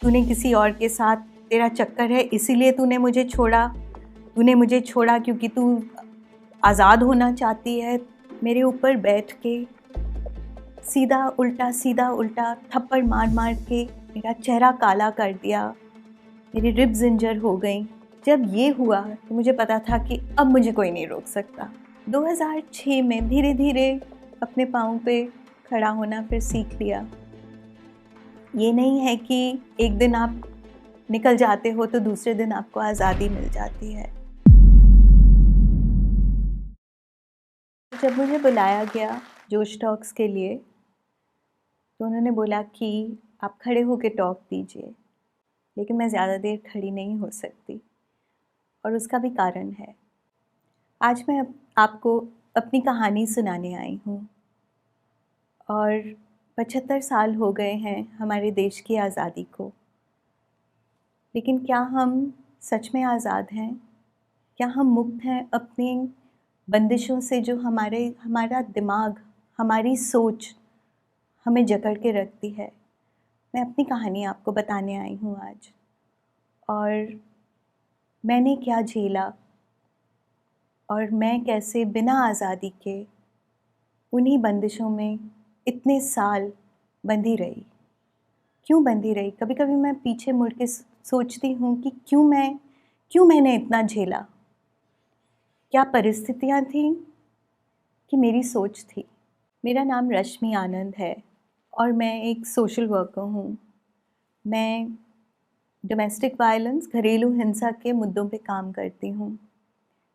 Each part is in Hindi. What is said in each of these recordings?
तूने किसी और के साथ, तेरा चक्कर है इसीलिए तूने मुझे छोड़ा। तूने मुझे छोड़ा क्योंकि तू आज़ाद होना चाहती है। मेरे ऊपर बैठ के सीधा उल्टा थप्पड़ मार मार के मेरा चेहरा काला कर दिया। मेरी रिब्स इंजर हो गई। जब ये हुआ तो मुझे पता था कि अब मुझे कोई नहीं रोक सकता। 2006 में धीरे धीरे अपने पाँव पे खड़ा होना फिर सीख लिया। ये नहीं है कि एक दिन आप निकल जाते हो तो दूसरे दिन आपको आज़ादी मिल जाती है। जब मुझे बुलाया गया जोश टॉक्स के लिए तो उन्होंने बोला कि आप खड़े होकर टॉक दीजिए, लेकिन मैं ज़्यादा देर खड़ी नहीं हो सकती और उसका भी कारण है। आज मैं आपको अपनी कहानी सुनाने आई हूँ और 75 साल हो गए हैं हमारे देश की आज़ादी को। लेकिन क्या हम सच में आज़ाद हैं? क्या हम मुक्त हैं अपनी बंदिशों से जो हमारा दिमाग, हमारी सोच हमें जकड़ के रखती है? मैं अपनी कहानी आपको बताने आई हूँ आज, और मैंने क्या झेला और मैं कैसे बिना आज़ादी के उन्हीं बंदिशों में इतने साल बंधी रही। क्यों बंधी रही? कभी कभी मैं पीछे मुड़ के सोचती हूँ कि क्यों मैंने इतना झेला। क्या परिस्थितियाँ थीं कि मेरी सोच थी? मेरा नाम रश्मि आनंद है और मैं एक सोशल वर्कर हूँ। मैं डोमेस्टिक वायलेंस, घरेलू हिंसा के मुद्दों पे काम करती हूँ।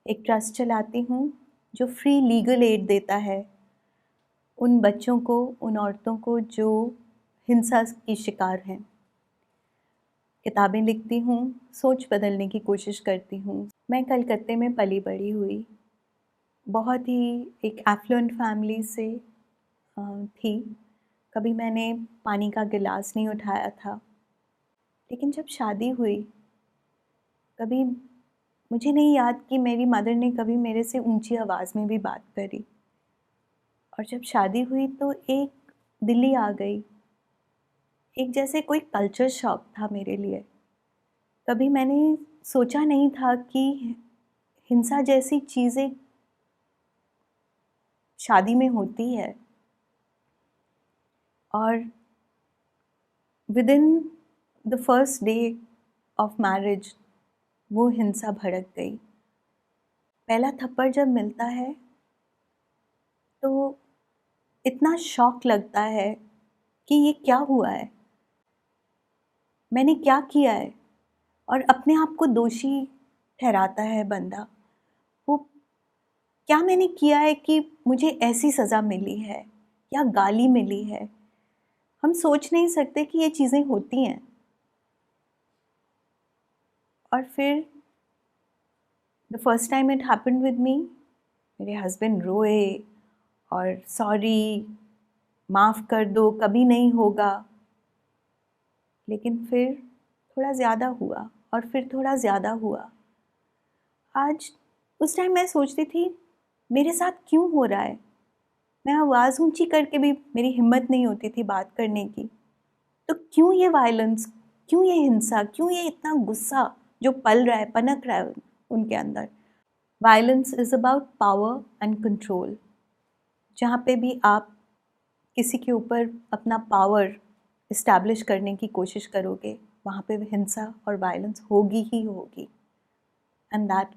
एक ट्रस्ट चलाती हूँ जो फ्री लीगल एड देता है उन बच्चों को, उन औरतों को जो हिंसा की शिकार हैं। किताबें लिखती हूँ, सोच बदलने की कोशिश करती हूँ। मैं कलकत्ते में पली बड़ी हुई, बहुत ही एक एफ्लुएंट फैमिली से थी। कभी मैंने पानी का गिलास नहीं उठाया था। लेकिन जब शादी हुई, कभी मुझे नहीं याद कि मेरी मदर ने कभी मेरे से ऊंची आवाज़ में भी बात करी। और जब शादी हुई तो एक दिल्ली आ गई, एक जैसे कोई कल्चर शॉक था मेरे लिए। कभी मैंने सोचा नहीं था कि हिंसा जैसी चीज़ें शादी में होती है। और with in the first day of marriage वो हिंसा भड़क गई। पहला थप्पड़ जब मिलता है तो इतना शॉक लगता है कि ये क्या हुआ है, मैंने क्या किया है। और अपने आप को दोषी ठहराता है बंदा। वो क्या मैंने किया है कि मुझे ऐसी सज़ा मिली है या गाली मिली है। हम सोच नहीं सकते कि ये चीज़ें होती हैं। और फिर the first time it happened with me, मेरे हस्बैंड रोए और सॉरी, माफ़ कर दो, कभी नहीं होगा। लेकिन फिर थोड़ा ज़्यादा हुआ और फिर थोड़ा ज़्यादा हुआ। आज उस टाइम मैं सोचती थी मेरे साथ क्यों हो रहा है। मैं आवाज़ ऊंची करके भी मेरी हिम्मत नहीं होती थी बात करने की। तो क्यों ये वायलेंस, क्यों ये हिंसा, क्यों ये इतना गुस्सा जो पल रहा है, पनक रहा है उनके अंदर। Violence is about power and control. जहाँ पे भी आप किसी के ऊपर अपना पावर इस्टेब्लिश करने की कोशिश करोगे, वहाँ पे हिंसा और वायलेंस होगी ही होगी। And that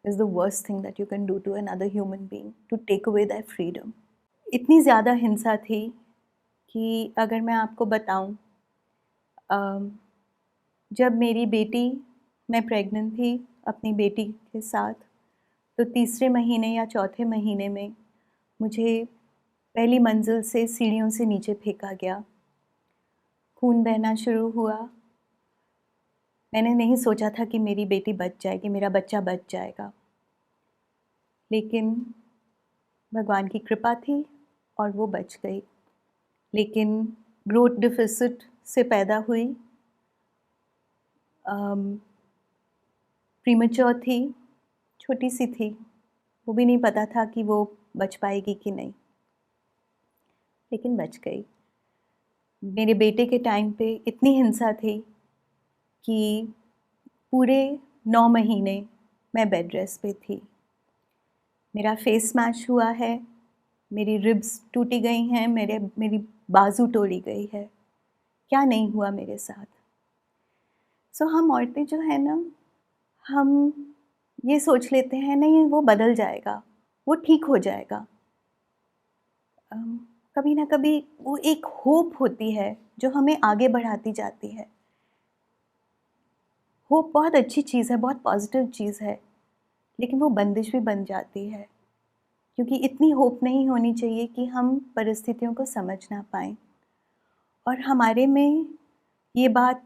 is the worst thing that you can do to another human being, to take away their freedom. इतनी ज़्यादा हिंसा थी कि अगर मैं आपको बताऊं, जब मेरी बेटी, मैं प्रेग्नेंट थी अपनी बेटी के साथ, तो तीसरे महीने या चौथे महीने में मुझे पहली मंजिल से सीढ़ियों से नीचे फेंका गया। खून बहना शुरू हुआ। मैंने नहीं सोचा था कि मेरी बेटी बच जाएगी, मेरा बच्चा बच जाएगा। लेकिन भगवान की कृपा थी और वो बच गई। लेकिन ग्रोथ डिफिसिट से पैदा हुई, प्रीमेच्योर थी, छोटी सी थी, वो भी नहीं पता था कि वो बच पाएगी कि नहीं, लेकिन बच गई। मेरे बेटे के टाइम पे इतनी हिंसा थी कि पूरे 9 महीने मैं बेड रेस्ट पे थी। मेरा फेस स्मैश हुआ है, मेरी रिब्स टूटी गई हैं, मेरी बाजू तोड़ी गई है। क्या नहीं हुआ मेरे साथ। हम औरतें जो है ना, हम ये सोच लेते हैं नहीं वो बदल जाएगा, वो ठीक हो जाएगा। कभी ना कभी वो एक होप होती है जो हमें आगे बढ़ाती जाती है। होप बहुत अच्छी चीज़ है, बहुत पॉजिटिव चीज़ है, लेकिन वो बंदिश भी बन जाती है, क्योंकि इतनी होप नहीं होनी चाहिए कि हम परिस्थितियों को समझ ना पाएँ। और हमारे में ये बात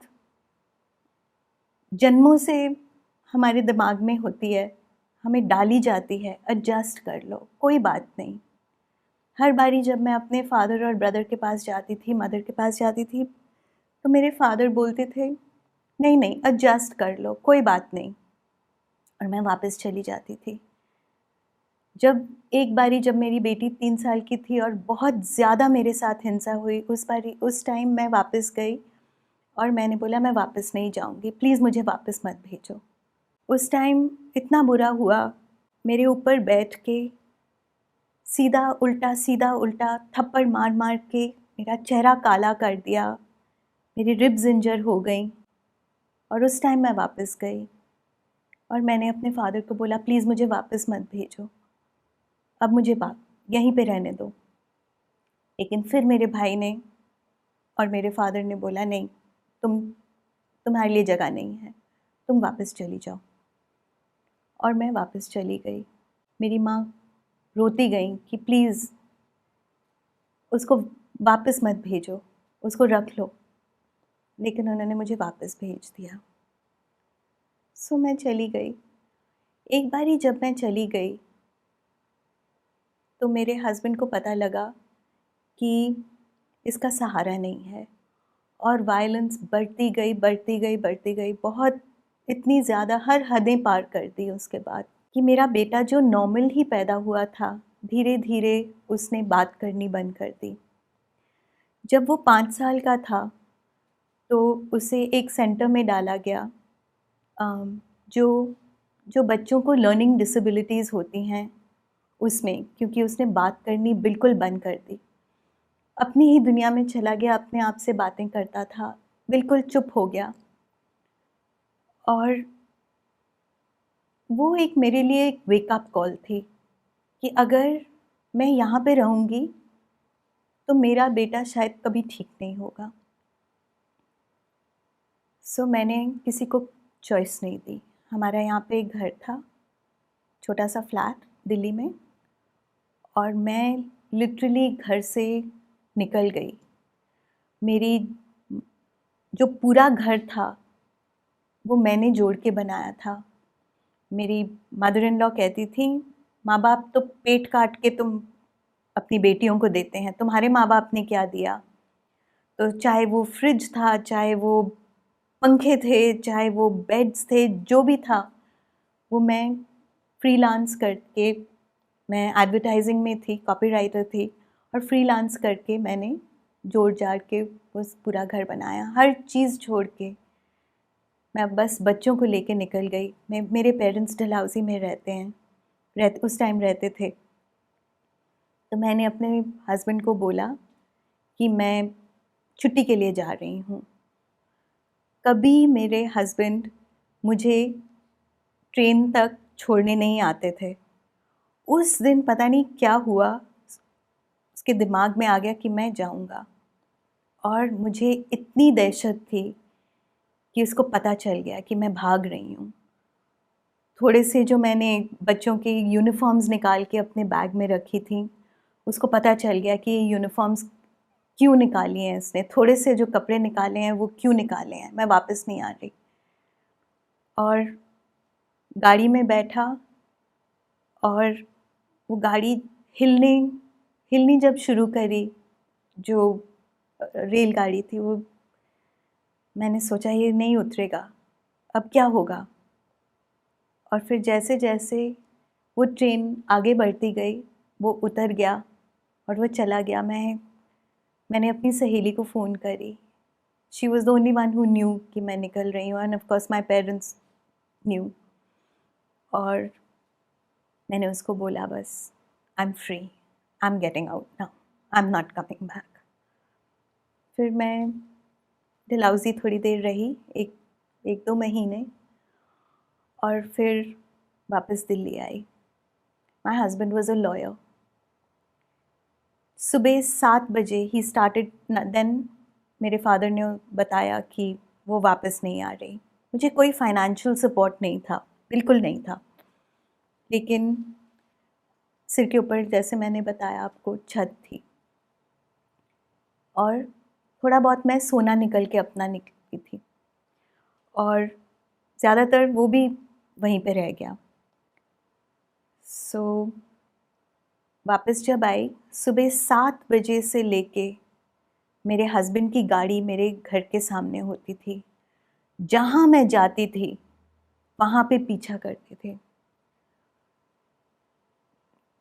जन्मों से हमारे दिमाग में होती है, हमें डाली जाती है, एडजस्ट कर लो, कोई बात नहीं। हर बारी जब मैं अपने फादर और ब्रदर के पास जाती थी, मदर के पास जाती थी, तो मेरे फादर बोलते थे नहीं नहीं एडजस्ट कर लो, कोई बात नहीं, और मैं वापस चली जाती थी। जब एक बारी जब मेरी बेटी 3 साल की थी और बहुत ज़्यादा मेरे साथ हिंसा हुई, उस टाइम मैं वापस गई और मैंने बोला मैं वापस नहीं जाऊंगी, प्लीज़ मुझे वापस मत भेजो। उस टाइम इतना बुरा हुआ, मेरे ऊपर बैठ के सीधा उल्टा थप्पड़ मार मार के मेरा चेहरा काला कर दिया, मेरी रिब्स इंजर हो गई। और उस टाइम मैं वापस गई और मैंने अपने फादर को बोला प्लीज़ मुझे वापस मत भेजो, अब मुझे यहीं पे रहने दो। लेकिन फिर मेरे भाई ने और मेरे फादर ने बोला नहीं, तुम्हारे लिए जगह नहीं है, तुम वापस चली जाओ। और मैं वापस चली गई। मेरी माँ रोती गई कि प्लीज़ उसको वापस मत भेजो, उसको रख लो, लेकिन उन्होंने मुझे वापस भेज दिया। मैं चली गई। एक बारी जब मैं चली गई तो मेरे हस्बैंड को पता लगा कि इसका सहारा नहीं है, और वायलेंस बढ़ती गई, बहुत इतनी ज़्यादा, हर हदें पार कर दी उसके बाद, कि मेरा बेटा जो नॉर्मल ही पैदा हुआ था, धीरे धीरे उसने बात करनी बंद कर दी। जब वो 5 साल का था तो उसे एक सेंटर में डाला गया, जो जो बच्चों को लर्निंग डिसेबिलिटीज़ होती हैं उसमें, क्योंकि उसने बात करनी बिल्कुल बंद कर दी। अपनी ही दुनिया में चला गया, अपने आप से बातें करता था, बिल्कुल चुप हो गया। और वो एक मेरे लिए एक वेकअप कॉल थी कि अगर मैं यहाँ पे रहूँगी तो मेरा बेटा शायद कभी ठीक नहीं होगा। मैंने किसी को चॉइस नहीं दी। हमारा यहाँ पे एक घर था, छोटा सा फ्लैट दिल्ली में, और मैं लिटरली घर से निकल गई। मेरी जो पूरा घर था वो मैंने जोड़ के बनाया था। मेरी मदर इन लॉ कहती थी माँ बाप तो पेट काट के तुम अपनी बेटियों को देते हैं, तुम्हारे माँ बाप ने क्या दिया? तो चाहे वो फ्रिज था, चाहे वो पंखे थे, चाहे वो बेड्स थे, जो भी था वो मैं फ्रीलांस करके, मैं एडवर्टाइजिंग में थी, कॉपीराइटर थी, और फ्रीलांस करके मैंने जोड़ जाड़ के उस पूरा घर बनाया, हर चीज़ छोड़ के। मैं बस बच्चों को लेके निकल गई। मेरे पेरेंट्स डलहौजी में उस टाइम रहते थे। तो मैंने अपने हस्बैंड को बोला कि मैं छुट्टी के लिए जा रही हूँ। कभी मेरे हस्बैंड मुझे ट्रेन तक छोड़ने नहीं आते थे। उस दिन पता नहीं क्या हुआ, उसके दिमाग में आ गया कि मैं जाऊँगा, और मुझे इतनी दहशत थी कि उसको पता चल गया कि मैं भाग रही हूँ। थोड़े से जो मैंने बच्चों की यूनिफॉर्म्स निकाल के अपने बैग में रखी थी, उसको पता चल गया कि ये यूनिफॉर्म्स क्यों निकाली हैं इसने, थोड़े से जो कपड़े निकाले हैं वो क्यों निकाले हैं, मैं वापस नहीं आ रही। और गाड़ी में बैठा और वो गाड़ी हिलनी जब शुरू करी, जो रेलगाड़ी थी वो, मैंने सोचा ये नहीं उतरेगा, अब क्या होगा। और फिर जैसे जैसे वो ट्रेन आगे बढ़ती गई, वो उतर गया और वो चला गया। मैंने अपनी सहेली को फ़ोन करी she was the only one who knew कि मैं निकल रही हूँ, end of course my parents new. और मैंने उसको बोला बस, I am free, I am getting out now, I am not coming back. फिर मैं डलहौज़ी थोड़ी देर रही, एक दो महीने, और फिर वापस दिल्ली आई। My husband was a lawyer. सुबह 7 बजे ही स्टार्टेड, देन मेरे फादर ने बताया कि वो वापस नहीं आ रही। मुझे कोई फाइनेंशियल सपोर्ट नहीं था, बिल्कुल नहीं था, लेकिन सिर के ऊपर, जैसे मैंने बताया आपको, छत थी, और थोड़ा बहुत मैं सोना निकल के अपना निकलती थी, और ज़्यादातर वो भी वहीं पे रह गया। सो वापस जब आई, सुबह 7 बजे से लेके मेरे हस्बैंड की गाड़ी मेरे घर के सामने होती थी, जहाँ मैं जाती थी वहाँ पे पीछा करते थे।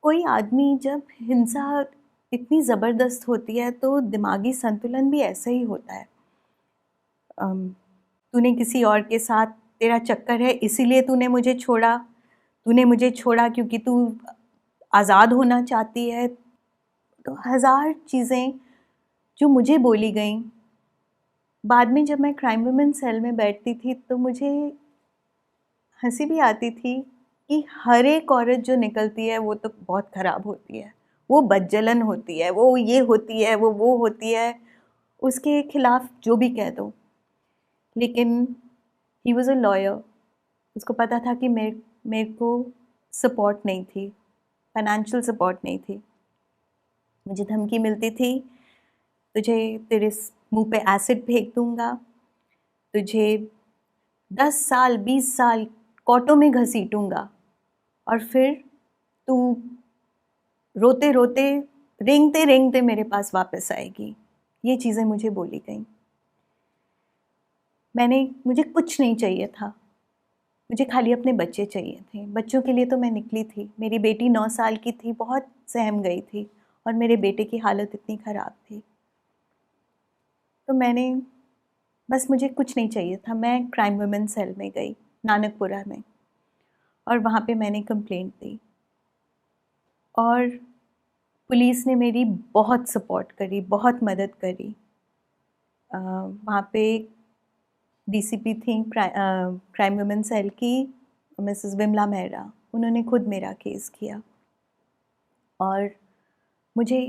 कोई आदमी, जब हिंसा इतनी ज़बरदस्त होती है तो दिमागी संतुलन भी ऐसा ही होता है। तूने किसी और के साथ, तेरा चक्कर है इसीलिए तूने मुझे छोड़ा क्योंकि तू आज़ाद होना चाहती है। तो हज़ार चीज़ें जो मुझे बोली गई। बाद में जब मैं क्राइम वुमेन सेल में बैठती थी तो मुझे हंसी भी आती थी कि हर एक औरत जो निकलती है वो तो बहुत ख़राब होती है, वो बदजलन होती है, वो ये होती है, वो होती है, उसके खिलाफ जो भी कह दो। लेकिन ही वॉज़ अ लॉयर, उसको पता था कि मेरे को सपोर्ट नहीं थी, फाइनेंशियल सपोर्ट नहीं थी। मुझे धमकी मिलती थी, तुझे तेरे मुंह पे एसिड फेंक दूंगा, तुझे 10 साल 20 साल कोर्टों में घसीटूंगा, और फिर तू रोते रोते, रेंगते रेंगते मेरे पास वापस आएगी। ये चीज़ें मुझे बोली गई। मुझे कुछ नहीं चाहिए था, मुझे खाली अपने बच्चे चाहिए थे। बच्चों के लिए तो मैं निकली थी। मेरी बेटी 9 साल की थी, बहुत सहम गई थी, और मेरे बेटे की हालत इतनी ख़राब थी। तो मुझे कुछ नहीं चाहिए था। मैं क्राइम वुमेन सेल में गई, नानकपुरा में, और वहाँ पे मैंने कंप्लेंट दी, और पुलिस ने मेरी बहुत सपोर्ट करी, बहुत मदद करी। वहाँ पे डीसीपी थी क्राइम वुमेन सेल की, मिसेस विमला मेहरा, उन्होंने खुद मेरा केस किया, और मुझे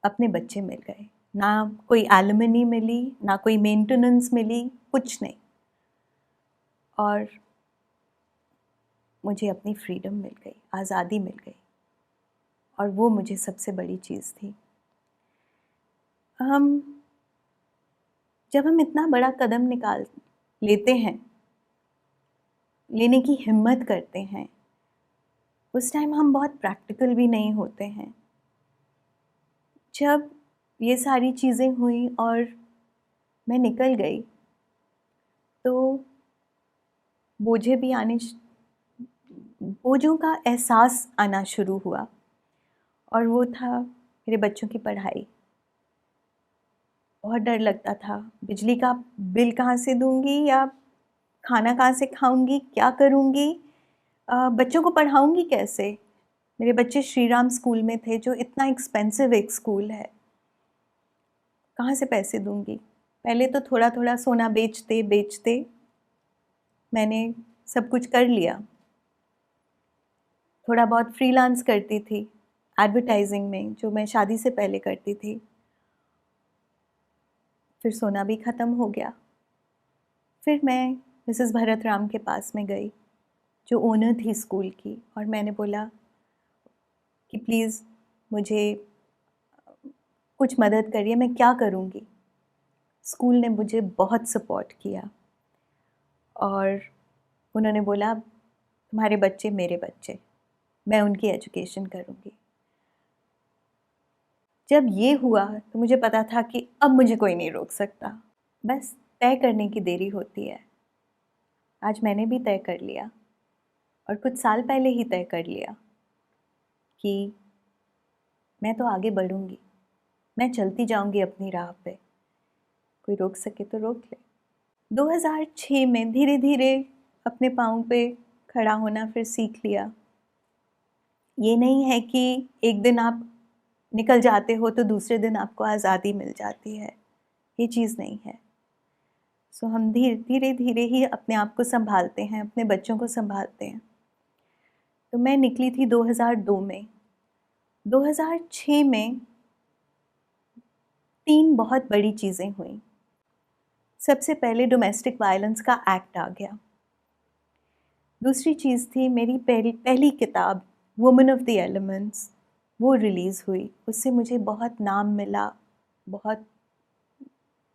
अपने बच्चे मिल गए। ना कोई एलिमनी मिली, ना कोई मेंटेनेंस मिली, कुछ नहीं, और मुझे अपनी फ्रीडम मिल गई, आज़ादी मिल गई, और वो मुझे सबसे बड़ी चीज़ थी। जब हम इतना बड़ा कदम निकाल लेते हैं, लेने की हिम्मत करते हैं, उस टाइम हम बहुत प्रैक्टिकल भी नहीं होते हैं। जब ये सारी चीज़ें हुई और मैं निकल गई, तो बोझें भी बोझों का एहसास आना शुरू हुआ, और वो था मेरे बच्चों की पढ़ाई। बहुत डर लगता था, बिजली का बिल कहाँ से दूंगी, या खाना कहाँ से खाऊंगी, क्या करूंगी, बच्चों को पढ़ाऊंगी कैसे। मेरे बच्चे श्री राम स्कूल में थे, जो इतना एक्सपेंसिव एक स्कूल है, कहाँ से पैसे दूंगी। पहले तो थोड़ा थोड़ा सोना बेचते बेचते मैंने सब कुछ कर लिया। थोड़ा बहुत फ्रीलांस करती थी एडवर्टाइजिंग में, जो मैं शादी से पहले करती थी। फिर सोना भी ख़त्म हो गया। फिर मैं मिसेस भरत राम के पास में गई, जो ओनर थी स्कूल की, और मैंने बोला कि प्लीज़ मुझे कुछ मदद करिए, मैं क्या करूँगी। स्कूल ने मुझे बहुत सपोर्ट किया, और उन्होंने बोला तुम्हारे बच्चे मेरे बच्चे, मैं उनकी एजुकेशन करूँगी। जब ये हुआ तो मुझे पता था कि अब मुझे कोई नहीं रोक सकता, बस तय करने की देरी होती है। आज मैंने भी तय कर लिया, और कुछ साल पहले ही तय कर लिया कि मैं तो आगे बढ़ूँगी, मैं चलती जाऊँगी अपनी राह पे। कोई रोक सके तो रोक ले। 2006 में धीरे धीरे अपने पाँव पे खड़ा होना फिर सीख लिया। ये नहीं है कि एक दिन आप निकल जाते हो तो दूसरे दिन आपको आज़ादी मिल जाती है, ये चीज़ नहीं है। सो हम धीरे धीरे ही अपने आप को संभालते हैं, अपने बच्चों को संभालते हैं। तो मैं निकली थी 2002 में। 2006 में 3 बहुत बड़ी चीज़ें हुई। सबसे पहले डोमेस्टिक वायलेंस का एक्ट आ गया। दूसरी चीज़ थी मेरी पहली किताब वुमन ऑफ द एलिमेंट्स, वो रिलीज़ हुई। उससे मुझे बहुत नाम मिला, बहुत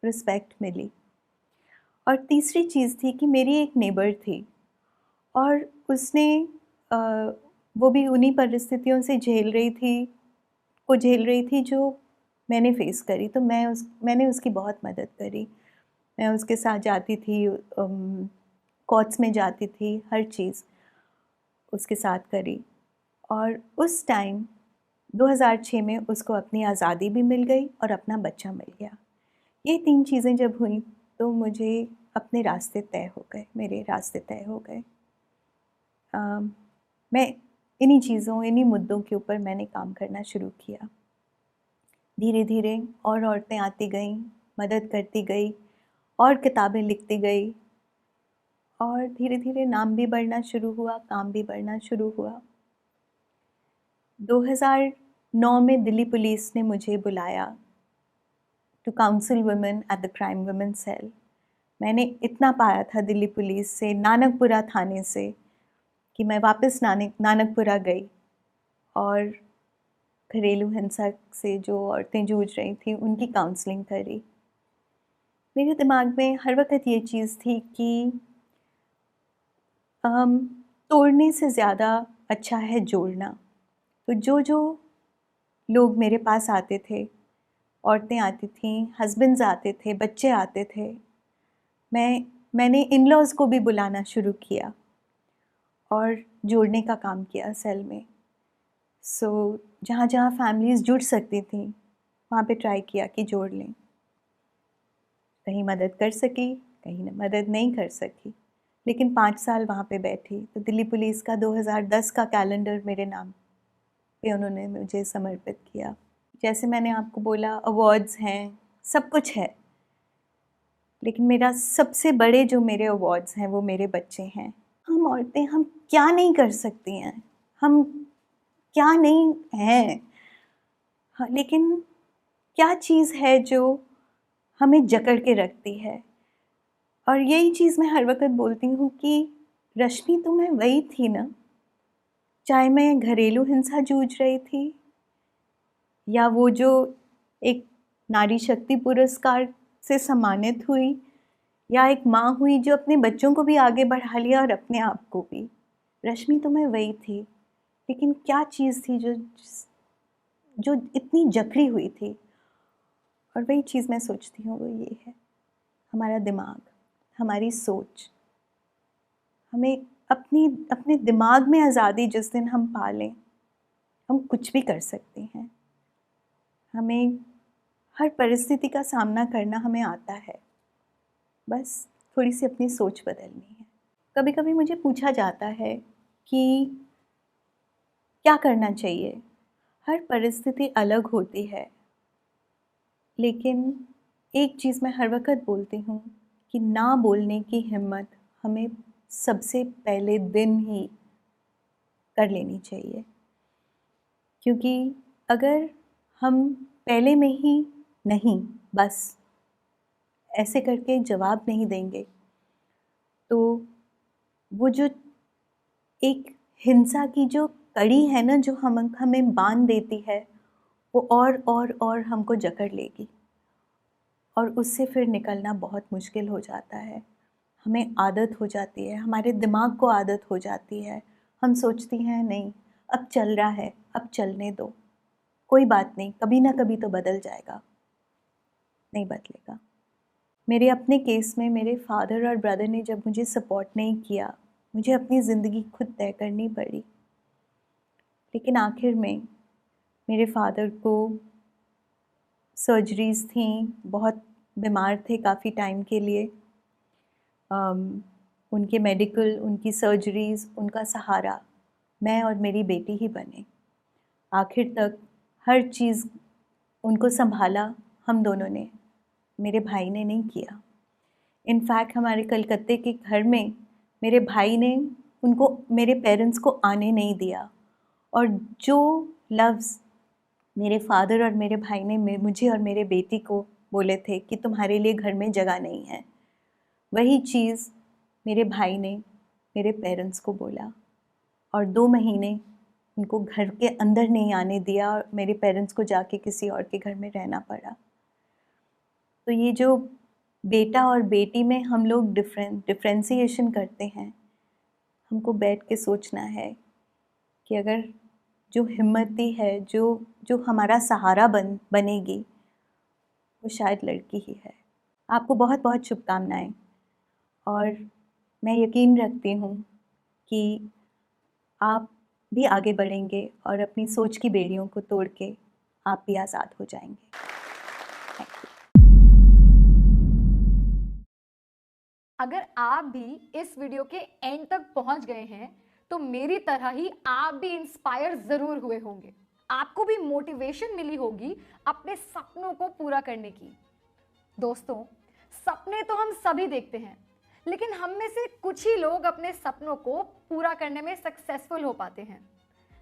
रिस्पेक्ट मिली। और तीसरी चीज़ थी कि मेरी एक नेबर थी और उसने वो भी उन्हीं परिस्थितियों से झेल रही थी जो मैंने फेस करी। तो मैंने उसकी बहुत मदद करी। मैं उसके साथ जाती थी, कोर्ट्स में जाती थी, हर चीज़ उसके साथ करी। और उस टाइम 2006 में उसको अपनी आज़ादी भी मिल गई और अपना बच्चा मिल गया। ये 3 चीज़ें जब हुई तो मुझे अपने रास्ते तय हो गए, मेरे रास्ते तय हो गए। मैं इन्हीं मुद्दों के ऊपर मैंने काम करना शुरू किया। धीरे धीरे और औरतें आती गईं, मदद करती गई और किताबें लिखती गई और धीरे धीरे नाम भी बढ़ना शुरू हुआ, काम भी बढ़ना शुरू हुआ। 2009 में दिल्ली पुलिस ने मुझे बुलाया to counsel women at the crime women cell. मैंने इतना पाया था दिल्ली पुलिस से, नानकपुरा थाने से, कि मैं वापस नानकपुरा गई और घरेलू हिंसा से जो औरतें जूझ रही थी उनकी काउंसलिंग करी। मेरे दिमाग में हर वक्त ये चीज़ थी कि तोड़ने से ज़्यादा अच्छा है जोड़ना। तो जो लोग मेरे पास आते थे, औरतें आती थीं, हस्बैंड्स आते थे, बच्चे आते थे, मैंने इन-लॉज़ को भी बुलाना शुरू किया और जोड़ने का काम किया सेल में। जहाँ जहाँ फैमिलीज़ जुड़ सकती थीं वहाँ पे ट्राई किया कि जोड़ लें। कहीं मदद कर सकी, कहीं मदद नहीं कर सकी, लेकिन 5 साल वहाँ पे बैठी। तो दिल्ली पुलिस का 2010 का कैलेंडर मेरे नाम पे उन्होंने मुझे समर्पित किया। जैसे मैंने आपको बोला, अवार्ड्स हैं, सब कुछ है, लेकिन मेरा सबसे बड़े जो मेरे अवार्ड्स हैं वो मेरे बच्चे हैं। हम औरतें हम क्या नहीं कर सकती हैं, हम क्या नहीं हैं, हाँ, लेकिन क्या चीज़ है जो हमें जकड़ के रखती है। और यही चीज़ मैं हर वक्त बोलती हूँ कि रश्मि तो मैं वही थी ना, चाहे मैं घरेलू हिंसा जूझ रही थी या वो जो एक नारी शक्ति पुरस्कार से सम्मानित हुई, या एक माँ हुई जो अपने बच्चों को भी आगे बढ़ा लिया और अपने आप को भी। रश्मि तो मैं वही थी, लेकिन क्या चीज़ थी जो इतनी जकड़ी हुई थी। और वही चीज़ मैं सोचती हूँ वो ये है, हमारा दिमाग, हमारी सोच। हमें अपने दिमाग में आज़ादी जिस दिन हम पा लें, हम कुछ भी कर सकते हैं। हमें हर परिस्थिति का सामना करना हमें आता है, बस थोड़ी सी अपनी सोच बदलनी है। कभी कभी मुझे पूछा जाता है कि क्या करना चाहिए। हर परिस्थिति अलग होती है, लेकिन एक चीज़ मैं हर वक्त बोलती हूँ कि ना बोलने की हिम्मत हमें सबसे पहले दिन ही कर लेनी चाहिए। क्योंकि अगर हम पहले में ही नहीं, बस ऐसे करके जवाब नहीं देंगे, तो वो जो एक हिंसा की जो कड़ी है ना, जो हमें बांध देती है, वो और हमको जकड़ लेगी और उससे फिर निकलना बहुत मुश्किल हो जाता है। हमें आदत हो जाती है, हमारे दिमाग को आदत हो जाती है। हम सोचती हैं नहीं, अब चल रहा है, अब चलने दो, कोई बात नहीं, कभी ना कभी तो बदल जाएगा। नहीं बदलेगा। मेरे अपने केस में मेरे फादर और ब्रदर ने जब मुझे सपोर्ट नहीं किया, मुझे अपनी ज़िंदगी खुद तय करनी पड़ी। लेकिन आखिर में मेरे फादर को सर्जरीज़ थीं, बहुत बीमार थे काफ़ी टाइम के लिए। उनके मेडिकल, उनकी सर्जरीज़, उनका सहारा मैं और मेरी बेटी ही बने। आखिर तक हर चीज़ उनको संभाला हम दोनों ने, मेरे भाई ने नहीं किया। इनफैक्ट हमारे कलकत्ते के घर में मेरे भाई ने उनको, मेरे पेरेंट्स को आने नहीं दिया। और जो लफ्ज़ मेरे फादर और मेरे भाई ने मुझे और मेरे बेटी को बोले थे कि तुम्हारे लिए घर में जगह नहीं है, वही चीज़ मेरे भाई ने मेरे पेरेंट्स को बोला। और 2 महीने उनको घर के अंदर नहीं आने दिया और मेरे पेरेंट्स को जाके किसी और के घर में रहना पड़ा। तो ये जो बेटा और बेटी में हम लोग डिफ्रेंसिएशन करते हैं, हमको बैठ के सोचना है कि अगर जो हिम्मती है, जो हमारा सहारा बनेगी, वो शायद लड़की ही है। आपको बहुत बहुत शुभकामनाएं। और मैं यकीन रखती हूँ कि आप भी आगे बढ़ेंगे और अपनी सोच की बेड़ियों को तोड़ के आप भी आज़ाद हो जाएंगे। अगर आप भी इस वीडियो के एंड तक पहुंच गए हैं तो मेरी तरह ही आप भी इंस्पायर जरूर हुए होंगे। आपको भी मोटिवेशन मिली होगी अपने सपनों को पूरा करने की। दोस्तों, सपने तो हम सभी देखते हैं, लेकिन हम में से कुछ ही लोग अपने सपनों को पूरा करने में सक्सेसफुल हो पाते हैं।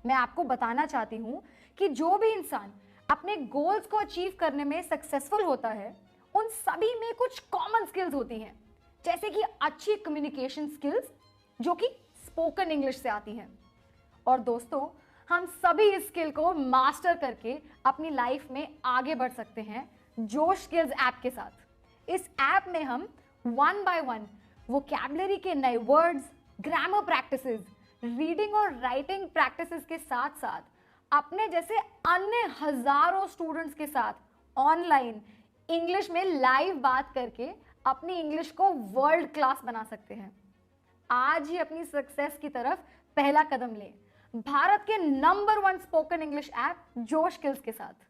मैं आपको बताना चाहती हूं कि जो भी इंसान अपने गोल्स को अचीव करने में सक्सेसफुल होता है, उन सभी में कुछ कॉमन स्किल्स होती हैं, जैसे कि अच्छी कम्युनिकेशन स्किल्स, जो कि स्पोकन इंग्लिश से आती हैं। और दोस्तों, हम सभी इस स्किल को मास्टर करके अपनी लाइफ में आगे बढ़ सकते हैं जोश स्किल्स ऐप के साथ। इस ऐप में हम 1 by 1 वोकैबुलरी के नए वर्ड्स, ग्रामर प्रैक्टिसेस, रीडिंग और राइटिंग प्रैक्टिसेस के साथ साथ अपने जैसे अन्य हजारों स्टूडेंट्स के साथ ऑनलाइन इंग्लिश में लाइव बात करके अपनी इंग्लिश को वर्ल्ड क्लास बना सकते हैं। आज ही अपनी सक्सेस की तरफ पहला कदम लें, भारत के नंबर 1 स्पोकन इंग्लिश ऐप जोश स्किल्स के साथ।